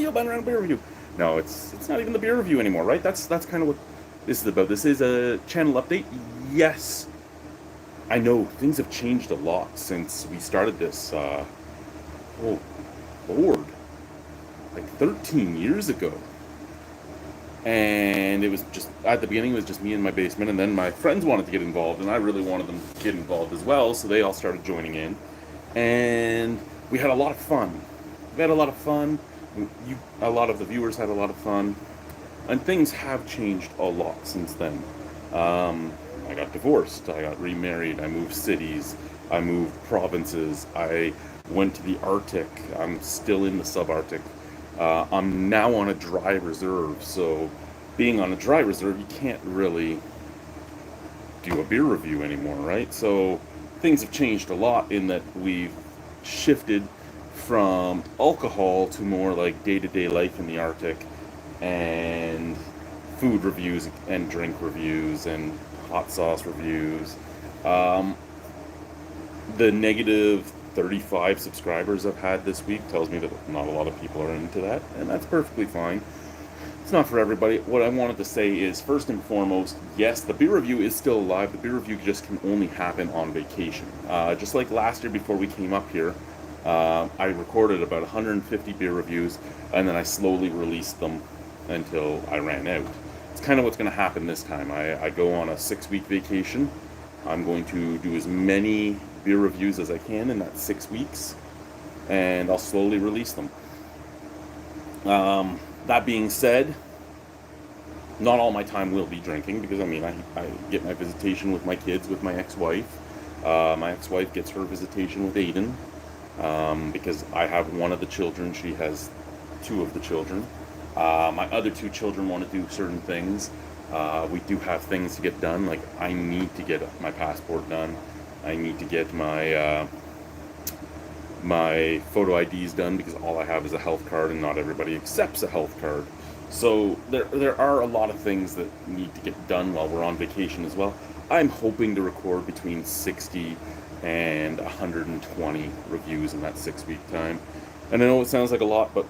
deal, Ben Rhino beer review. No, it's not even the beer review anymore, right? That's kind of what this is about. This is a channel update. Yes, I know things have changed a lot since we started this. Oh, Lord, like 13 years ago. And it was just, at the beginning, it was just me in my basement, and then my friends wanted to get involved, and I really wanted them to get involved as well, so they all started joining in. And we had a lot of fun. We had a lot of fun. A lot of the viewers had a lot of fun. And things have changed a lot since then. I got divorced, I got remarried, I moved cities, I moved provinces, I went to the Arctic, I'm still in the subarctic. I'm now on a dry reserve, so being on a dry reserve, you can't really do a beer review anymore, right? So things have changed a lot in that we've shifted from alcohol to more like day-to-day life in the Arctic, and food reviews and drink reviews and hot sauce reviews. The negative 35 subscribers I've had this week tells me that not a lot of people are into that, and that's perfectly fine. It's not for everybody. What I wanted to say is, first and foremost, yes, the beer review is still alive. The beer review just can only happen on vacation. Just like last year before we came up here, I recorded about 150 beer reviews, and then I slowly released them until I ran out. It's kind of what's going to happen this time. I go on a 6-week vacation. I'm going to do as many beer reviews as I can in that 6 weeks, and I'll slowly release them. That being said, not all my time will be drinking, because I get my visitation with my kids with my ex-wife. My ex-wife gets her visitation with Aiden, because I have one of the children, she has 2 of the children. My other 2 children want to do certain things. We do have things to get done, like I need to get my passport done. I need to get my my photo IDs done, because all I have is a health card, and not everybody accepts a health card. So there are a lot of things that need to get done while we're on vacation as well. I'm hoping to record between 60 and 120 reviews in that 6-week time. And I know it sounds like a lot, but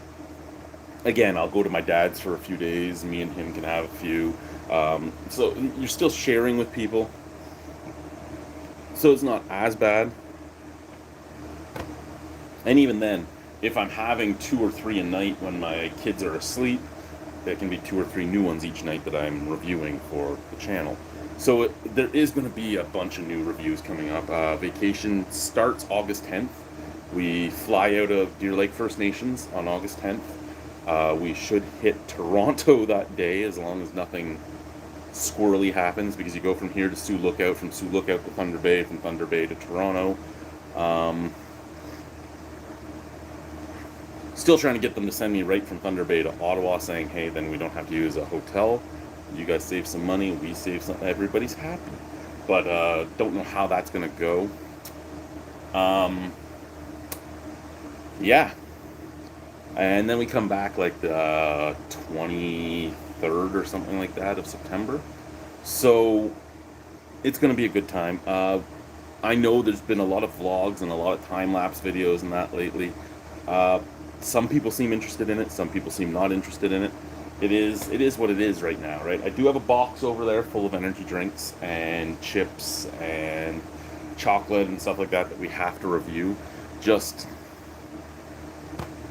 again, I'll go to my dad's for a few days. Me and him can have a few. So you're still sharing with people, so it's not as bad. And even then, if I'm having 2 or 3 a night when my kids are asleep, there can be 2 or 3 new ones each night that I'm reviewing for the channel. So there is going to be a bunch of new reviews coming up. Vacation starts August 10th. We fly out of Deer Lake First Nations on August 10th. We should hit Toronto that day, as long as nothing squirrely happens, because you go from here to Sioux Lookout, from Sioux Lookout to Thunder Bay, from Thunder Bay to Toronto. Still trying to get them to send me right from Thunder Bay to Ottawa, saying, hey, then we don't have to use a hotel. You guys save some money, we save some, everybody's happy. But don't know how that's going to go. Yeah. And then we come back like the 23rd or something like that of September. So it's going to be a good time. I know there's been a lot of vlogs and a lot of time-lapse videos and that lately. Some people seem interested in it, some people seem not interested in it. It is what it is right now, right? I do have a box over there full of energy drinks and chips and chocolate and stuff like that we have to review. Just,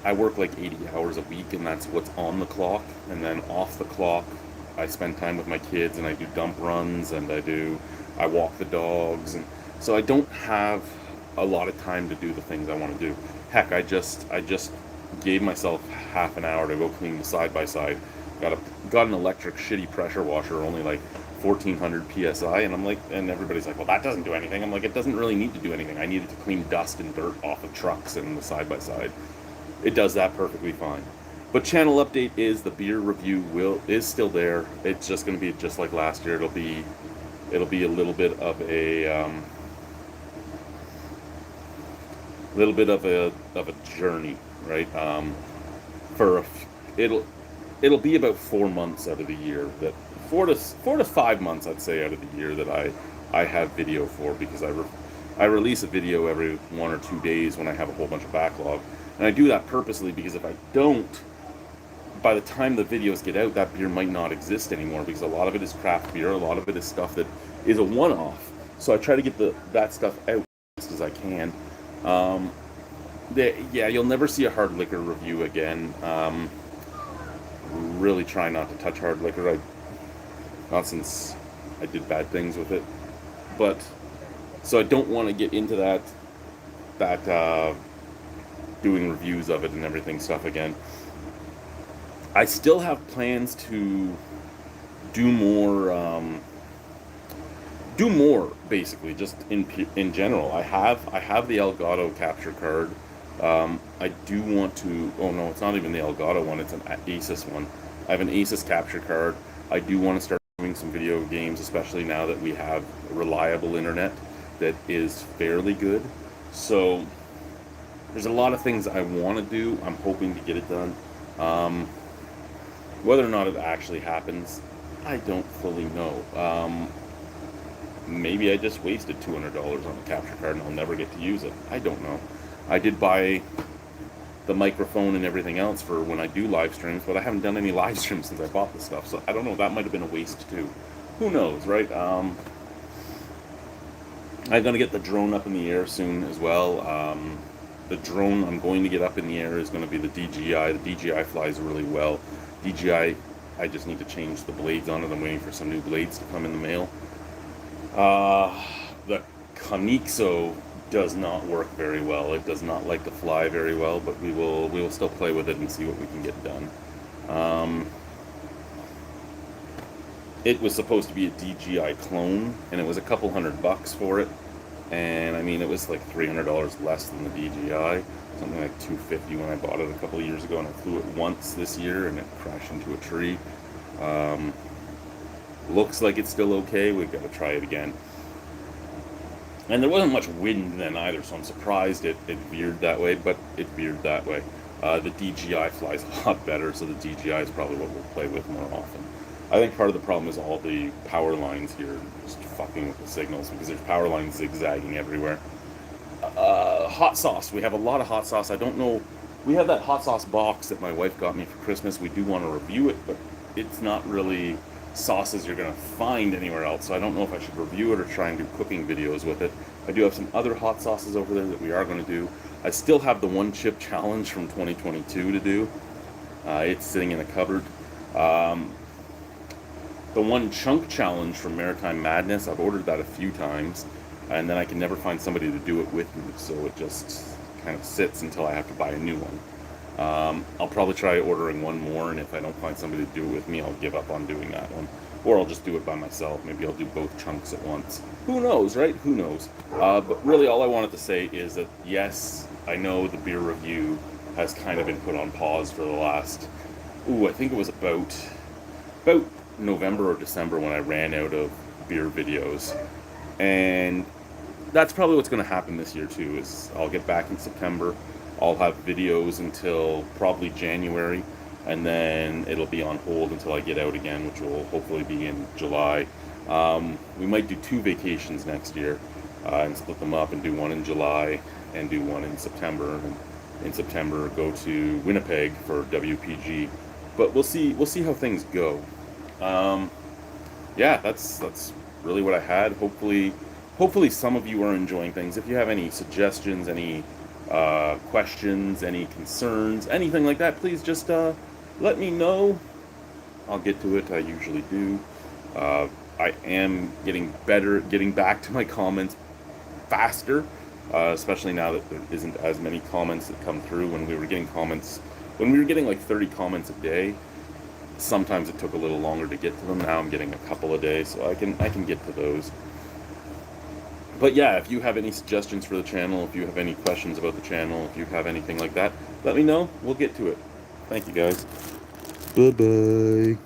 I work like 80 hours a week, and that's what's on the clock. And then off the clock, I spend time with my kids, and I do dump runs, and I walk the dogs, and so I don't have a lot of time to do the things I want to do. Heck, I just gave myself half an hour to go clean the side-by-side. Got an electric shitty pressure washer, only like 1400 psi, and I'm like, and everybody's like, well, that doesn't do anything. I'm like, it doesn't really need to do anything. I need it to clean dust and dirt off of trucks and the side-by-side. It does that perfectly fine. But channel update is, the beer review is still there. It's just going to be just like last year. It'll be a little bit of a journey, right? It'll be about 4 months out of the year, that 4 to 5 months, I'd say, out of the year that I have video for, because I release a video every 1 or 2 days when I have a whole bunch of backlog. And I do that purposely, because if I don't, by the time the videos get out, that beer might not exist anymore because a lot of it is craft beer, a lot of it is stuff that is a one-off. So I try to get that stuff out as best as I can. Um, yeah, you'll never see a hard liquor review again. Really try not to touch hard liquor. Not since I did bad things with it, but so I don't want to get into that doing reviews of it and everything stuff again. I still have plans to do more. Do more basically, just in general. I have the Elgato capture card. I do want to. Oh no, it's not even the Elgato one. It's an Asus one. I have an Asus capture card. I do want to start doing some video games, especially now that we have reliable internet that is fairly good. So there's a lot of things I want to do. I'm hoping to get it done. Um, Whether or not it actually happens, I don't fully know. Maybe I just wasted $200 on a capture card and I'll never get to use it. I don't know. I did buy the microphone and everything else for when I do live streams, but I haven't done any live streams since I bought this stuff, so I don't know. That might have been a waste too. Who knows, right? I'm going to get the drone up in the air soon as well. The drone I'm going to get up in the air is going to be the DJI. The DJI flies really well. DJI, I just need to change the blades on it. I'm waiting for some new blades to come in the mail. The Konixo does not work very well. It does not like to fly very well, but we will still play with it and see what we can get done. It was supposed to be a DJI clone, and it was a couple $100 for it. And I mean, it was like $300 less than the DJI, something like $250 when I bought it a couple of years ago, and I flew it once this year, and it crashed into a tree. Looks like it's still okay. We've got to try it again. And there wasn't much wind then either, so I'm surprised it veered that way, but it veered that way. The DJI flies a lot better, so the DJI is probably what we'll play with more often. I think part of the problem is all the power lines here just fucking with the signals, because there's power lines zigzagging everywhere. Hot sauce. We have a lot of hot sauce. I don't know. We have that hot sauce box that my wife got me for Christmas. We do want to review it, but it's not really sauces you're going to find anywhere else, so I don't know if I should review it or try and do cooking videos with it. I do have some other hot sauces over there that we are going to do. I still have the one chip challenge from 2022 to do. It's sitting in the cupboard. The one chunk challenge from Maritime Madness, I've ordered that a few times, and then I can never find somebody to do it with me, so it just kind of sits until I have to buy a new one. I'll probably try ordering one more, and if I don't find somebody to do it with me, I'll give up on doing that one. Or I'll just do it by myself. Maybe I'll do both chunks at once. Who knows, right? Who knows? But really all I wanted to say is that, yes, I know the beer review has kind of been put on pause for the last, I think it was about November or December when I ran out of beer videos. And that's probably what's going to happen this year too, is I'll get back in September. I'll have videos until probably January, and then it'll be on hold until I get out again, which will hopefully be in July. We might do 2 vacations next year and split them up and do one in July and do one in September. And in September, go to Winnipeg for WPG. But we'll see how things go. Yeah, that's really what I had. Hopefully some of you are enjoying things. If you have any suggestions, any questions, any concerns, anything like that, please just let me know. I'll get to it. I usually do. I am getting better at getting back to my comments faster, especially now that there isn't as many comments that come through. When we were getting like 30 comments a day, sometimes it took a little longer to get to them. Now I'm getting a couple a day, so I can get to those. But yeah, if you have any suggestions for the channel, if you have any questions about the channel, if you have anything like that, let me know. We'll get to it. Thank you, guys. Bye-bye.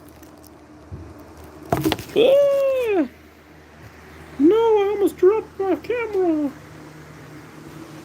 Ah! No, I almost dropped my camera.